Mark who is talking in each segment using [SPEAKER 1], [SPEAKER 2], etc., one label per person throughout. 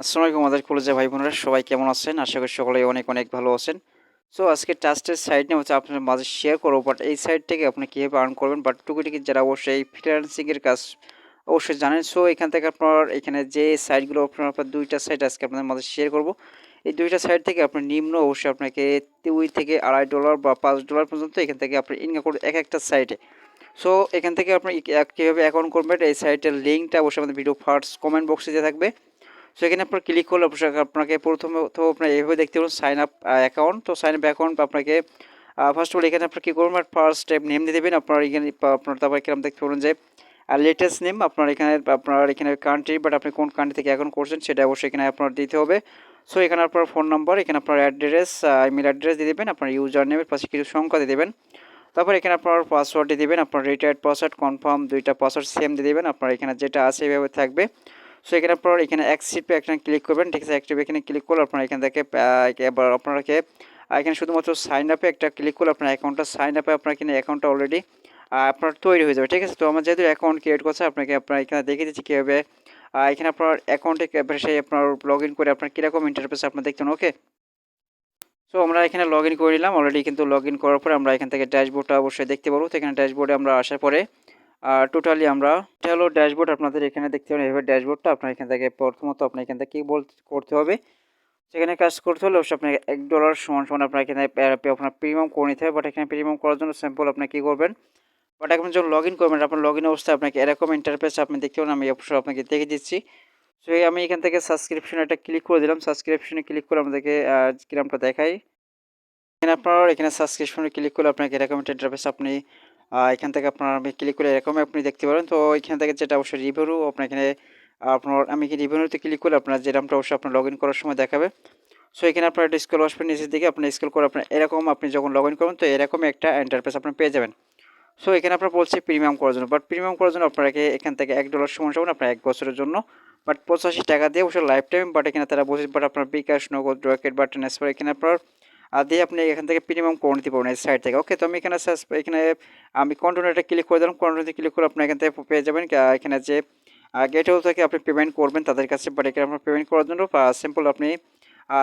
[SPEAKER 1] আসসালামু আলাইকুম আমাদের কলেজের ভাই বোনেরা সবাই কেমন আছেন? আশা করি সকলেই অনেক অনেক ভালো আছেন। সো আজকে ট্রাস্টেড সাইট নিয়ে হচ্ছে আপনার মাঝে শেয়ার করব। বাট এই সাইট থেকে আপনি কিভাবে আর্ন করবেন, বাট টুকিটাকি যারা অবশ্যই ফ্রিল্যান্সিং এর কাজ অবশ্যই জানেন। সো এখান থেকে আপনার এখানে যে সাইটগুলো আপনার ২টা সাইট আজকে আপনাদের মাঝে শেয়ার করব। এই ২টা সাইট থেকে আপনি নিম্ন অবশ্যই আপনাকে $২ থেকে $২.৫ বা $৫ পর্যন্ত এখান থেকে আপনি ইনকাম করবেন একটা সাইটে। সো এখান থেকে আপনি কিভাবে অ্যাকাউন্ট করবেন, এই সাইটের লিঙ্কটা অবশ্যই আমাদের ভিডিও ফার্স্ট কমেন্ট বক্সে দেওয়া থাকবে। সো এখানে আপনার ক্লিক করলে অবশ্যই আপনাকে প্রথমত আপনার এইভাবে দেখতে পাবেন সাইন আপ অ্যাকাউন্ট। তো সাইন আপ অ্যাকাউন্ট আপনাকে ফার্স্ট অফ অল এখানে আপনার কী করবেন, ফার্স্ট স্টেপ নেম দিয়ে দেবেন। আপনার এখানে আপনার তারপর এখানে দেখতে পাবেন যে লেটেস্ট নেম আপনার এখানে কান্ট্রি, বাট আপনি কোন কান্ট্রি থেকে অ্যাকাউন্ট করছেন সেটা অবশ্যই এখানে আপনার দিতে হবে। সো এখানে আপনার ফোন নাম্বার, এখানে আপনার অ্যাড্রেস, ইমেল অ্যাড্রেস দিয়ে দেবেন, আপনার ইউজার নেমের পাশে কিছু সংখ্যা দিয়ে দেবেন। তারপর এখানে আপনার পাসওয়ার্ড দিয়ে দেবেন, আপনার রিটায়ার্ড পাসওয়ার্ড কনফার্ম 2টা পাসওয়ার্ড সেম দিয়ে দেবেন। আপনার এখানে যেটা আছে এভাবে থাকবে। সো এখানে আপনার এখানে অ্যাকসেপ্টে এখানে ক্লিক করবেন, ঠিক আছে। অ্যাক্টিভ এখানে ক্লিক করলে আপনার এখান থেকে এবার আপনাকে এখানে শুধুমাত্র সাইন আপে একটা ক্লিক করলে আপনার অ্যাকাউন্টটা সাইন আপে আপনার এখানে অ্যাকাউন্টটা অলরেডি আপনার তৈরি হয়ে যাবে, ঠিক আছে। তো আমার যেহেতু অ্যাকাউন্ট ক্রিয়েট করছে আপনাকে আপনার এখানে দেখিয়ে দিচ্ছি কীভাবে এখানে আপনার অ্যাকাউন্টে সেই আপনার লগ ইন করে আপনার কীরকম ইন্টারফেস আপনার দেখতেন, ওকে। সো আমরা এখানে লগ ইন করে নিলাম অলরেডি, কিন্তু লগ ইন করার পরে আমরা এখান থেকে ড্যাশবোর্ডটা অবশ্যই দেখতে পারবো। তো এখানে ড্যাশবোর্ডে আমরা আসার পরে টোটালি আমরা এটা হলো ড্যাশবোর্ড, আপনাদের এখানে দেখতে পাবেন এভাবে ড্যাশবোর্ডটা। আপনার এখান থেকে প্রথমত আপনার এখান থেকে কী করতে হবে, সেখানে কাজ করতে হলে অবশ্যই আপনাকে $1 সমান সমান আপনার এখানে আপনার প্রিমিয়াম করে নিতে হবে। বাট এখানে প্রিমিয়াম করার জন্য সিম্পল আপনি কী করবেন, বাট এখন যখন লগ ইন করবেন আপনার লগ ইন অবস্থায় আপনাকে এরকম ইন্টারফেস আপনি দেখতে পাবেন। আমি অবশ্যই আপনাকে দেখে দিচ্ছি। সো আমি এখান থেকে সাবস্ক্রিপশন একটা ক্লিক করে দিলাম। সাবস্ক্রিপশনে ক্লিক করে আমাদেরকে কিরামটা দেখাই। এখানে আপনার এখানে সাবস্ক্রিপশনে ক্লিক করলে আপনাকে এরকম একটা ইন্টারফেস আপনি এখান থেকে আপনার আমি ক্লিক করলে এরকমই আপনি দেখতে পারেন। তো এখান থেকে যেটা অবশ্যই রিভিউ আপনার এখানে আপনার আমি কি রিভিউতে ক্লিক করলে আপনার যেরকমটা অবশ্যই আপনার লগ ইন করার সময় দেখাবে। সো এখানে আপনার একটা স্ক্রল আসবেন নিচের দিকে, আপনি স্ক্রল করে আপনার এরকম আপনি যখন লগ ইন করবেন তো এরকমই একটা ইন্টারফেস আপনি পেয়ে যাবেন। সো এখানে আপনার বলছে প্রিমিয়াম করার জন্য, বাট প্রিমিয়াম করার জন্য আপনাকে এখান থেকে $1 সমান সমান আপনার 1 বছরের জন্য, বাট 85 টাকা দিয়ে অবশ্যই লাইফ টাইম। বাট এখানে তারা বলছে বাট আপনার বিকাশ, নগদ, রকেট বা ট্রান্সফার এখানে আপনার দিয়ে আপনি এখান থেকে প্রিমিয়াম করে নিতে পারবেন এই সাইট থেকে, ওকে। তো আমি এখানে এখানে আমি কন্টিনিউতে ক্লিক করে দিলাম। কন্টিনিউতে ক্লিক করে আপনি এখান থেকে পেয়ে যাবেন এখানে যে গেটওয়ে থেকে আপনি পেমেন্ট করবেন তাদের কাছে। বাট এখানে আপনার পেমেন্ট করার জন্য সিম্পল আপনি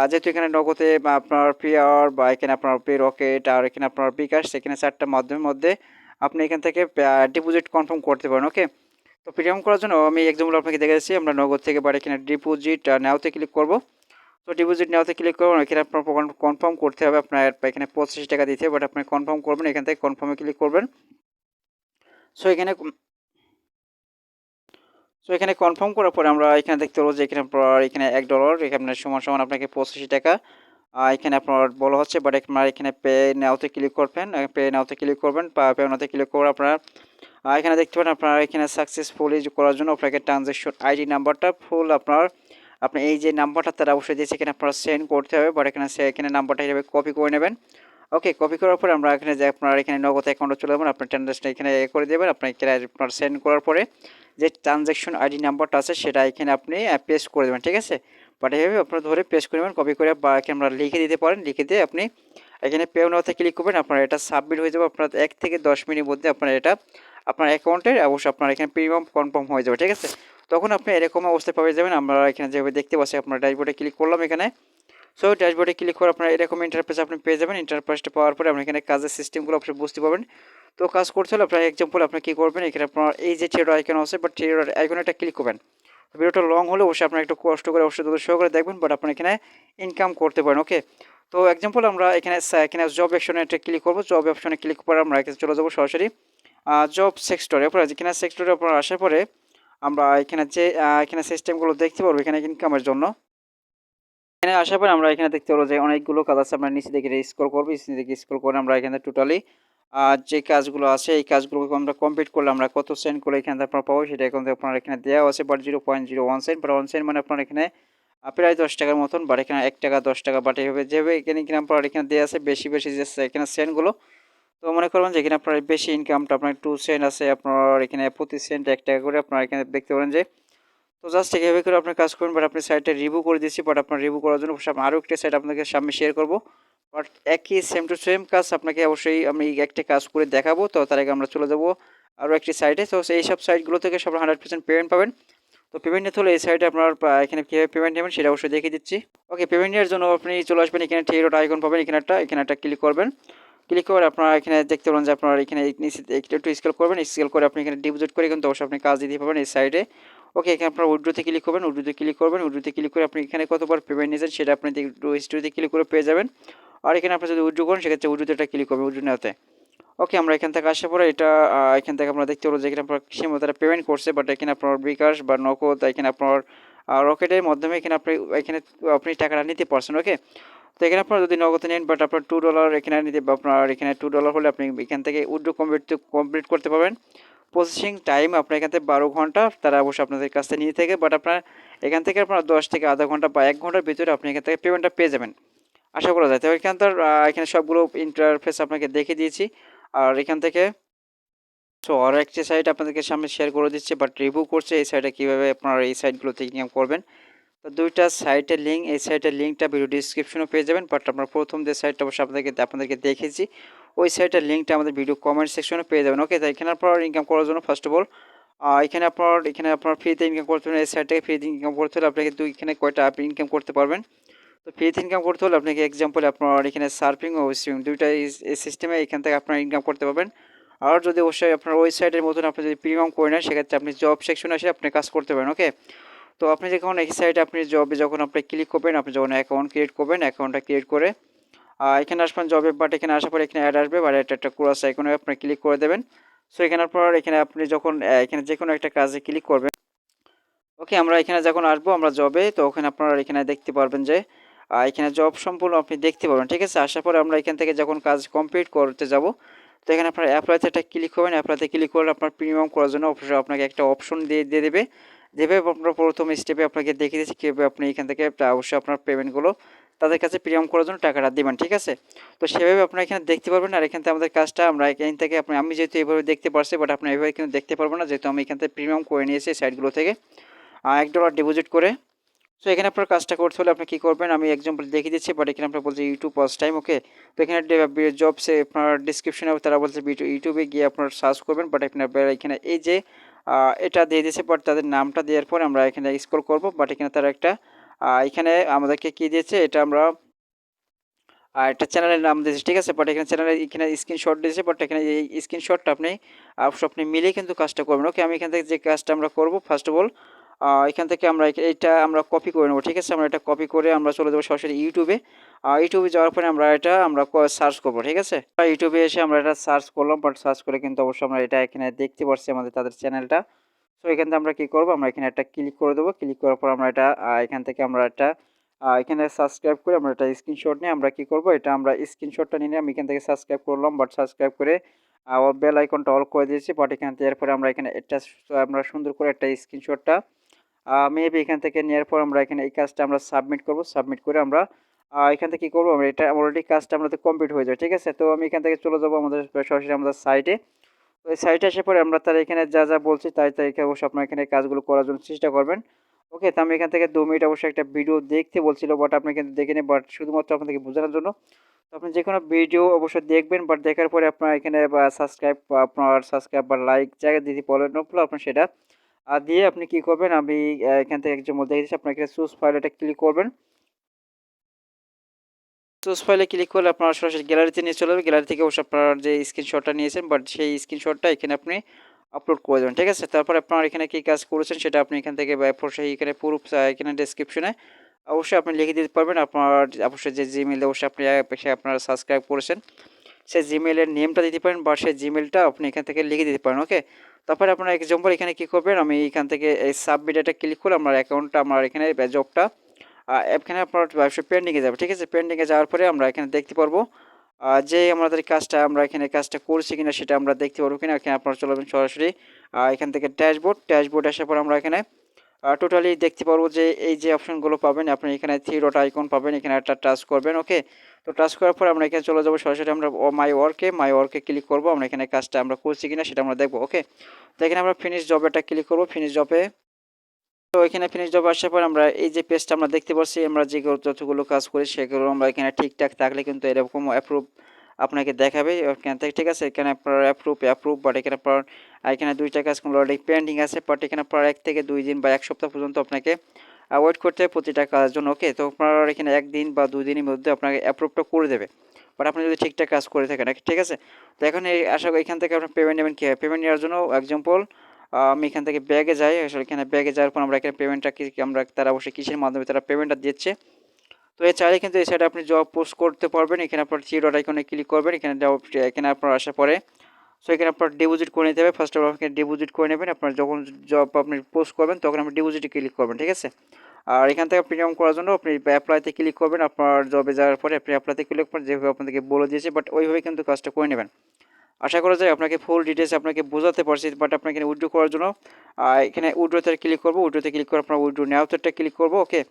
[SPEAKER 1] যেহেতু এখানে নগদে বা আপনার পেআর বা এখানে আপনার পে রকেট আর এখানে আপনার বিকাশ, এখানে 4টা মাধ্যমের মধ্যে আপনি এখান থেকে ডিপোজিট কনফার্ম করতে পারেন, ওকে। তো প্রিমিয়াম করার জন্য আমি এক্সাম্পল আপনাকে দেখে দিচ্ছি। আমরা নগদ থেকে বাট এখানে ডিপোজিট নেওয়াতে ক্লিক করব। তো ডিপোজিট নেওয়াতে ক্লিক করবেন, এখানে আপনার কনফার্ম করতে হবে। আপনার এখানে 85 টাকা দিতে হবে, বাট আপনি কনফার্ম করবেন, এখান থেকে কনফার্মে ক্লিক করবেন। সো এখানে কনফার্ম করার পরে আমরা এখানে দেখতে পাবো যে এখানে আপনার এখানে $1 এখানে সমান সমান আপনাকে 85 টাকা এখানে আপনার বলা হচ্ছে। বাট আপনার এখানে পে নাওতে ক্লিক করবেন, পে নাওতে ক্লিক করবেন, পে নাওতে ক্লিক করে আপনার এখানে দেখতে পারেন আপনার এখানে সাকসেসফুলি করার জন্য আপনাকে ট্রানজ্যাকশন আইডি নাম্বারটা ফুল আপনার এই যে নাম্বারটা তারা অবশ্যই দিয়েছে এখানে আপনারা সেন্ড করতে হবে। বাট এখানে নাম্বারটা হিসেবে কপি করে নেবেন, ওকে। কপি করার পরে আমরা এখানে যে আপনার এখানে নগদ অ্যাকাউন্টে চলে যাবেন, আপনার ট্রানজ্যাকশন এখানে করে দেবেন। আপনার এখানে আপনার সেন্ড করার পরে যে ট্রানজ্যাকশন আইডি নাম্বারটা আছে সেটা এখানে আপনি পেস্ট করে দেবেন, ঠিক আছে। বাট এইভাবে আপনার ধরে পেস্ট করে দেবেন, কপি করে বা আমরা লিখে দিতে পারেন। লিখে দিয়ে আপনি এখানে পে নাওতে ক্লিক করবেন, আপনার এটা সাবমিট হয়ে যাবে। আপনার 1 থেকে 10 মিনিটের মধ্যে আপনার এটা আপনার অ্যাকাউন্টে অবশ্যই আপনার এখানে প্রিমিয়াম কনফার্ম হয়ে যাবে, ঠিক আছে। তখন আপনি এরকম অবস্থায় পেয়ে যাবেন। আমরা এখানে যেভাবে দেখতে পাচ্ছি আপনার ড্যাশবোর্ডে ক্লিক করলাম এখানে। সো ড্যাশবোর্ডে ক্লিক করে আপনার এরকম ইন্টারফেস আপনি পেয়ে যাবেন। ইন্টারফেসটা পাওয়ার পরে আপনি এখানে কাজের সিস্টেমগুলো আপনি বুঝতে পারবেন। তো কাজ করতে হলে আপনার এক্সাম্পল আপনি কী করবেন, এখানে আপনার এই যে থ্রি আইকন আছে, বাট থ্রি আইকনে একটা ক্লিক করবেন। ভিডিওটা লং হলে অবশ্যই আপনার একটু কষ্ট করে অবশ্যই ধৈর্য সহকারে দেখবেন, বাট আপনার এখানে ইনকাম করতে পারেন, ওকে। তো এক্সাম্পল আমরা এখানে জব অপশনে একটা ক্লিক করবো। জব অপশনে ক্লিক করে আমরা এখানে চলে যাবো সরাসরি জব সেক্টরে। আপনার যেখানে সেক্টরে আপনার আসার পরে আমরা এখানে যে এখানে সিস্টেমগুলো দেখতে পারবো এখানে ইনকামের জন্য। এখানে আসার পরে আমরা এখানে দেখতে পারবো যে অনেকগুলো কাজ আছে। আমরা নিচে দিকে স্ক্রল করবো, নিচে দিকে স্ক্রল করে আমরা এখানে টোটালি যে কাজগুলো আছে এই কাজগুলোকে আমরা কমপ্লিট করলে আমরা কত সেন্ট করে এখানে আপনার পাবো সেটা এখন আপনার এখানে দেওয়া আছে। বাট 0.01 সেন্ট, বাট 1 সেন্ট মানে আপনার এখানে প্রায় 10 টাকার মতন। বাট এখানে 1 টাকা 10 টাকা বাট এইভাবে যেভাবে এখানে কিনা আপনার এখানে দেওয়া আছে বেশি বেশি যে এখানে সেন্টগুলো। তো মনে করবেন যে এখানে আপনার বেশি ইনকামটা আপনার 2 সেন্ট আছে, আপনার এখানে প্রতি সেন্ট 1 টাকা করে আপনার এখানে দেখতে পারেন যে। তো জাস্ট এভাবে করে আপনি কাজ করুন। বাট আপনি সাইটটা রিভিউ করে দিচ্ছি, বাট আপনার রিভিউ করার জন্য অবশ্যই আরও একটা সাইট আপনাকে সামনে শেয়ার করবো। বাট একই সেম টু সেম কাজ আপনাকে অবশ্যই আমি একটা কাজ করে দেখাবো। তো তার আগে আমরা চলে যাবো আরও একটি সাইটে। তো এই সব সাইটগুলো থেকে সব 100% পেমেন্ট পাবেন। তো পেমেন্ট নিতে হলে এই সাইডে আপনার এখানে কীভাবে পেমেন্ট নেবেন সেটা অবশ্যই দেখিয়ে দিচ্ছি। ওকে, পেমেন্ট নেওয়ার জন্য আপনি চলে আসবেন এখানে থ্রি ডট আইকন পাবেন, এখানে একটা ক্লিক করবেন। ক্লিক করে আপনারা এখানে দেখতে পারেন যে আপনার এখানে নিচে একটু স্কেল করবেন, স্কেল করে আপনি এখানে ডিপোজিট করে কিন্তু অবশ্যই আপনি কাজ দিতে পারবেন এই সাইডে। ওকে, এখানে আপনার উইথড্রোতে ক্লিক করবেন, উইথড্রোতে ক্লিক করে আপনি এখানে কতবার পেমেন্ট নিয়েছেন সেটা আপনি হিস্ট্রিতে ক্লিক করে পেয়ে যাবেন। আর এখানে আপনি যদি উইথড্রো করেন সেক্ষেত্রে উইথড্রোতে একটা ক্লিক করবেন, উইথড্রো নেওয়াতে। ওকে, আমরা এখান থেকে আসার পরে এটা এখান থেকে আপনারা দেখতে পারবো যে এখানে আপনার কিসের মধ্যে তারা পেমেন্ট করছে, বাট এখানে আপনার বিকাশ বা নগদ এখানে আপনার রকেটের মাধ্যমে আপনি টাকাটা নিতে পারছেন। ওকে, তো এখানে আপনারা যদি নগদে নেন বাট আপনার $2 এখানে নিতে, আপনার এখানে $2 হলে আপনি এখান থেকে উইথড্রো কমপ্লিট করতে পারবেন। প্রসেসিং টাইম আপনার এখান থেকে 12 ঘন্টা তারা অবশ্যই আপনাদের কাছ থেকে নিয়ে থাকে, বাট আপনার এখান থেকে আপনার 10 থেকে আধা ঘন্টা বা 1 ঘন্টার ভিতরে আপনি এখান থেকে পেমেন্টটা পেয়ে যাবেন, আশা করা যায়। তো এখানে সবগুলো ইন্টারফেস আপনাকে দেখিয়ে দিয়েছি। আর এখান থেকে আরও একটি সাইট আপনাদেরকে সামনে শেয়ার করে দিচ্ছি, বাট রিভিউ করছে এই সাইটে কীভাবে আপনারা এই সাইটগুলো থেকে ইনকাম করবেন। তো দুইটা সাইটের লিঙ্ক, এই সাইটের লিঙ্কটা ভিডিও ডিসক্রিপশনে পেয়ে যাবেন, বাট আমরা প্রথম যে সাইটটা অবশ্যই আপনাদেরকে দেখেছি ওই সাইটের লিঙ্কটা আমাদের ভিডিও কমেন্ট সেকশনে পেয়ে যাবেন। ওকে, তো এখানে আপনার ইনকাম করার জন্য ফার্স্ট অফ অল এখানে আপনার ফ্রিতে ইনকাম করতে হলে এই সাইট থেকে ফ্রিতে ইনকাম করতে হলে আপনাকে এখানে কয়টা আপনি ইনকাম করতে পারবেন। তো ফ্রিতে ইনকাম করতে হলে আপনাকে এক্সাম্পল আপনার এখানে সার্ফিং ও সুইমিং দুইটা এই সিস্টেমে এখান থেকে আপনার ইনকাম করতে পারবেন। আর যদি অবশ্যই আপনার ওয়েবসাইটের মতন আপনি যদি প্রিমিয়াম করে নেন সেক্ষেত্রে আপনি জব সেকশনে এসে আপনি কাজ করতে পারেন। ওকে, তো আপনি যখন এই সাইটে আপনি জবে যখন আপনি ক্লিক করবেন, আপনি যখন অ্যাকাউন্ট ক্রিয়েট করবেন, অ্যাকাউন্টটা ক্রিয়েট করে এখানে আসবেন জবে, বাট এখানে আসার পরে এখানে অ্যাড আসবে, বা একটা ক্রস আইকনে আপনি ক্লিক করে দেবেন। সো এখানের পর এখানে আপনি যখন এখানে যে কোনো একটা কাজে ক্লিক করবেন। ওকে, আমরা এখানে যখন আসবো আমরা জবে, তো ওখানে আপনারা এখানে দেখতে পারবেন যে এখানে জব সম্পূর্ণ আপনি দেখতে পারবেন। ঠিক আছে, আসার পরে আমরা এখান থেকে যখন কাজ কমপ্লিট করতে যাব, তো এখানে আপনার অ্যাপ্লাইতে একটা ক্লিক করবেন। অ্যাপ্লাইতে ক্লিক করলে আপনার প্রিমিয়াম করার জন্য অবশ্যই আপনাকে একটা অপশন দিয়ে দেবে। যেভাবে আপনার প্রথম স্টেপে আপনাকে দেখিয়ে দিয়েছি কীভাবে আপনি এখান থেকে অবশ্যই আপনার পেমেন্টগুলো তাদের কাছে প্রিমিয়াম করার জন্য টাকাটা দেবেন। ঠিক আছে, তো সেভাবে আপনারা এখানে দেখতে পারবেন। আর এখান থেকে আমাদের কাজটা আমরা এখান থেকে আমি যেহেতু এইভাবে দেখতে পারছি, বাট আপনি এইভাবে কিন্তু দেখতে পারবেন না, যেহেতু আমি এখান থেকে প্রিমিয়াম করে নিয়েছি এই সাইটগুলো থেকে $1 ডিপোজিট করে। সো এখানে আপনার কাজটা করতে হলে আপনি কী করবেন, আমি এক্সাম্পল দেখিয়ে দিচ্ছি, বাট এখানে আপনার বলছে ইউটিউব ফার্স্ট টাইম। ওকে, তো এখানে জবসে আপনার ডিসক্রিপশনে তারা বলছে ইউটিউবে গিয়ে আপনার সার্চ করবেন, বাট এখানে এই যে এটা দিয়ে দিয়েছে, বাট তাদের নামটা দেওয়ার পরে আমরা এখানে স্ক্রল করব, বাট এখানে তারা একটা এখানে আমাদেরকে কী দিয়েছে, এটা আমরা একটা চ্যানেলের নাম দিয়েছে। ঠিক আছে, বাট এখানে স্ক্রিনশট দিয়েছে, বাট এখানে এই স্ক্রিনশটটা আপনি মিলেই কিন্তু কাজটা করবেন। ওকে, আমি এখান থেকে যে কাজটা আমরা করব ফার্স্ট অফ অল এখান থেকে এটা আমরা কপি করে নেব। ঠিক আছে, আমরা এটা কপি করে আমরা চলে যাবো সরাসরি ইউটিউবে। ইউটিউবে যাওয়ার পরে আমরা সার্চ করব। ঠিক আছে, ইউটিউবে এসে আমরা এটা সার্চ করলাম, বাট সার্চ করে কিন্তু অবশ্যই আমরা এটা এখানে দেখতে পাচ্ছি তাদের চ্যানেলটা। সো এখান থেকে আমরা কী করবো, আমরা এখানে একটা ক্লিক করে দেবো। ক্লিক করার পর আমরা এটা এখান থেকে আমরা একটা এখানে সাবস্ক্রাইব করে আমরা একটা স্ক্রিনশট নিয়ে আমরা কী করবো, এটা আমরা স্ক্রিনশটটা নিয়ে আমি এখান থেকে সাবস্ক্রাইব করলাম, বাট সাবস্ক্রাইব করে বেল আইকনটা অল করে দিয়েছি, বাট এখান থেকে এরপরে আমরা এখানে এটা আমরা সুন্দর করে একটা স্ক্রিনশটটা মেবি এখান থেকে নেওয়ার পর আমরা এখানে এই কাজটা আমরা সাবমিট করব। সাবমিট করে আমরা এখান থেকে কী করবো, আমরা এটা অলরেডি কাজটা আমাদের কমপ্লিট হয়ে যাবে। ঠিক আছে, তো আমি এখান থেকে চলে যাবো সরাসরি আমাদের সাইটে। তো এই সাইটে আসার পরে আমরা তার এখানে যা বলছি তাই অবশ্যই আপনার এখানে কাজগুলো করার জন্য চেষ্টা করবেন। ওকে, তো আমি এখান থেকে 2 মিনিট অবশ্যই একটা ভিডিও দেখতে বলছিল, বাট আপনি কিন্তু দেখে নিন, বাট শুধুমাত্র আপনাদেরকে বোঝানোর জন্য। তো আপনি যে কোনো ভিডিও অবশ্যই দেখবেন, বাট দেখার পরে আপনার এখানে সাবস্ক্রাইব বা লাইক জায়গা দিতে বলেন, আপনার সেটা দিয়ে আপনি কি করবেন, আমি এখান থেকে একজন মধ্যে দিচ্ছি, আপনার এখানে চুজ ফাইল এটা ক্লিক করবেন। চুজ ফাইলে ক্লিক করলে আপনার সরাসরি গ্যালারিতে নিয়ে চলে যাবে। গ্যালারি থেকে অবশ্যই আপনার যে স্ক্রিনশটটা নিয়েছেন, বাট সেই স্ক্রিনশটটা এখানে আপনি আপলোড করে দেবেন। ঠিক আছে, তারপর আপনার এখানে কী কাজ করেছেন সেটা আপনি এখান থেকে এখানে পুরো এখানে ডেসক্রিপশনে অবশ্যই আপনি লিখে দিতে পারবেন। অবশ্যই যে জিমেইল অবশ্যই আপনারা সাবস্ক্রাইব করেছেন সেই জিমেইলের নেমটা দিতে পারেন, বা সেই জিমেইলটা আপনি এখান থেকে লিখে দিতে পারেন। ওকে, তারপরে আপনার এক্সাম্পল এখানে কী করবেন, আমি এখান থেকে এই সাবমিট এটা ক্লিক করে আমার অ্যাকাউন্টটা আমার এখানে জবটা এখানে আপনার পেন্ডিংয়ে যাবে। ঠিক আছে, পেন্ডিংয়ে যাওয়ার পরে আমরা এখানে দেখতে পারবো যে আমাদের কাজটা আমরা এখানে কাজটা করছি কিনা সেটা আমরা দেখতে পারবো কিনা। এখানে আপনারা চলে যাবেন সরাসরি এখান থেকে ড্যাশবোর্ড আসার পর আমরা এখানে টোটালি দেখতে পারবো যে এই যে অপশনগুলো পাবেন, আপনি এখানে থ্রি ডট আইকন পাবেন, এখানে একটা টাচ করবেন। ওকে, তো টাচ করার পর আমরা এখানে চলে যাবো সরাসরি আমরা মাই ওয়ার্কে ক্লিক করবো। আমরা এখানে কাজটা আমরা করছি কিনা সেটা আমরা দেখবো। ওকে, তো এখানে আমরা ফিনিশ জবে একটা ক্লিক করবো, ফিনিশ জবে। তো এখানে ফিনিশ জব আসার পর আমরা এই যে পেজটা আমরা দেখতে পাচ্ছি, আমরা যে যতগুলো কাজ করি সেগুলো আমরা এখানে ঠিকঠাক থাকলে কিন্তু এরকম আপনাকে দেখাবে এখান থেকে, ঠিক আছে। এখানে আপনার অ্যাপ্রুভ বাট এখানে আপনার এখানে 2টা কাজ অলরেডি পেন্ডিং আছে, বাট এখানে আপনার 1 থেকে 2 দিন বা 1 সপ্তাহ পর্যন্ত আপনাকে ওয়েট করতে হবে প্রতিটা কাজের জন্য, ওকে। তো আপনার এখানে 1 দিন বা 2 দিনের মধ্যে আপনাকে অ্যাপ্রুভটা করে দেবে, বাট আপনি যদি ঠিকঠাক কাজ করে থাকেন, ঠিক আছে। তো এখন এই আশা করি এখান থেকে আপনার পেমেন্ট নেবেন কীভাবে। পেমেন্ট নেওয়ার জন্য এক্সাম্পল আমি এখান থেকে ব্যাগে যাই, আসলে এখানে ব্যাগে যাওয়ার পর আমরা এখানে পেমেন্টটা আমরা তারা অবশ্যই কিসের মাধ্যমে তারা পেমেন্টটা দিচ্ছে। তো এই চাইলে কিন্তু এই সাইডে আপনি জব পোস্ট করতে পারবেন। এখানে আপনার থ্রি ডট আইকনে ক্লিক করবেন, এখানে আপনার আসার পরে সো এখানে আপনার ডিপোজিট করে নিতে হবে। ফার্স্ট অফ অল আপনি ডিপোজিট করে নেবেন। আপনার যখন জব আপনি পোস্ট করবেন তখন আপনি ডিপোজিটে ক্লিক করবেন, ঠিক আছে। আর এখান থেকে প্রিমিয়াম করার জন্য আপনি অ্যাপ্লাইতে ক্লিক করবেন। আপনার জবে যাওয়ার পরে আপনি অ্যাপ্লাইতে ক্লিক করবেন, যেভাবে আপনাদেরকে বলে দিয়েছে, বাট ওইভাবে কিন্তু কাজটা করে নেবেন। আশা করা যায় আপনাকে ফুল ডিটেলস আপনাকে বোঝাতে পারছি। বাট আপনাকে এখানে উইথড্র করার জন্য এখানে উইথড্রোতে ক্লিক করবো, উইথড্রোতে ক্লিক করে আপনার উইথড্রো নেওয়াতে ক্লিক করবো, ওকে।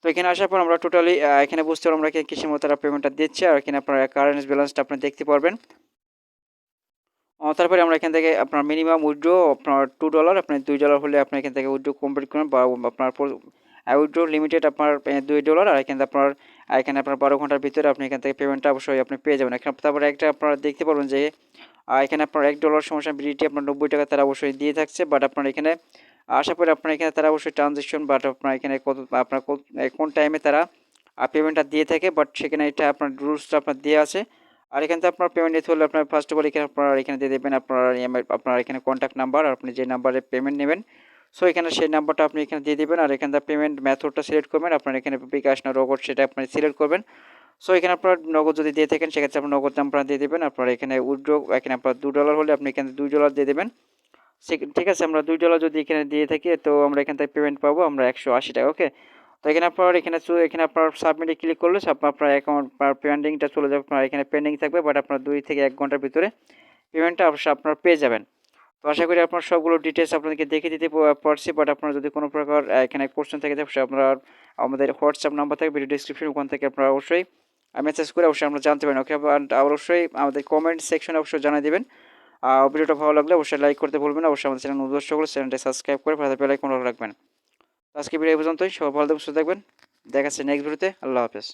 [SPEAKER 1] তো এখানে আসার পর আমরা টোটালি এখানে বুঝতে পারবো আমরা কিসের মতো তারা পেমেন্টটা দিচ্ছে, আর এখানে আপনার কারেন্ট ব্যালেন্সটা আপনি দেখতে পারবেন। তারপরে আমরা এখান থেকে আপনার মিনিমাম উইথড্র আপনার $2, আপনি $2 হলে আপনি এখান থেকে উইথড্র কমপ্লিট করেন, বা আপনার উইথড্র লিমিটেড আপনার $2, আর এখানে আপনার 12 ঘন্টার ভিতরে আপনি এখান থেকে পেমেন্টটা অবশ্যই আপনি পেয়ে যাবেন। এখানে তারপরে একটা আপনারা দেখতে পারবেন যে এখানে আপনার $1 সমস্যা বিডিটি আপনার 90 টাকা তারা অবশ্যই দিয়ে থাকছে, বাট আপনার এখানে আশা করি আপনার এখানে তারা অবশ্যই ট্রানজেকশন, বাট আপনার এখানে আপনার কোন টাইমে তারা পেমেন্টটা দিয়ে থাকে, বাট সেখানে এটা আপনার রুলসটা আপনার দেওয়া আছে। আর এখান থেকে আপনার পেমেন্ট নিতে হলে আপনার ফার্স্ট অফ অল এখানে আপনার এখানে দিয়ে দেবেন আপনার এখানে কন্ট্যাক্ট নাম্বার, আর আপনি যে নাম্বারে পেমেন্ট নেবেন সো এখানে সেই নাম্বারটা আপনি এখানে দিয়ে দেবেন। আর এখানে পেমেন্ট মেথডটা সিলেক্ট করবেন, আপনার এখানে বিকাশ না নগদ সেটা আপনি সিলেক্ট করবেন। সো এখানে আপনার নগদ যদি দিয়ে থাকেন সেক্ষেত্রে আপনার নগদ নাম্বার দিয়ে দেবেন। আপনার এখানে উইথড্র এখানে আপনার $2 হলে আপনি এখানে $2 দিয়ে দেবেন, ঠিক আছে। আমরা $2 যদি এখানে দিয়ে থাকি তো আমরা এখান থেকে পেমেন্ট পাবো আমরা 180 টাকা, ওকে। তো এখানে আপনার এখানে আপনার সাবমিটে ক্লিক করলে আপনার অ্যাকাউন্ট পেন্ডিংটা চলে যাবে, আপনার এখানে পেন্ডিং থাকবে, বাট আপনার 2 থেকে 1 ঘন্টার ভিতরে পেমেন্টটা অবশ্যই আপনার পেয়ে যাবেন। তো আশা করি আপনার সবগুলো ডিটেলস আপনাদেরকে দেখে দিতে পারছি, বাট আপনার যদি কোনো প্রকার এখানে কোশ্চেন থেকে থাকে অবশ্যই আপনার আমাদের হোয়াটসঅ্যাপ নাম্বার থাকে ভিডিও ডিসক্রিপশন, ওখান থেকে আপনারা অবশ্যই মেসেজ করে অবশ্যই আমরা জানতে পারেন, ওকে। অবশ্যই আমাদের কমেন্ট সেকশনে অবশ্যই জানিয়ে দেবেন। ভিডিওটা ভালো লাগলে অবশ্যই লাইক করতে ভুলবেন না, অবশ্যই আমাদের চ্যানেল নতুন দর্শক হলে চ্যানেলটা সাবস্ক্রাইব করে পাশে বেল আইকন রাখবেন। আজকে ভিডিও এই পর্যন্তই, সবাই ভালো থাকবেন, সুস্থ থাকবেন, দেখা যাচ্ছে নেক্সট ভিডিওতে। আল্লাহ হাফেজ।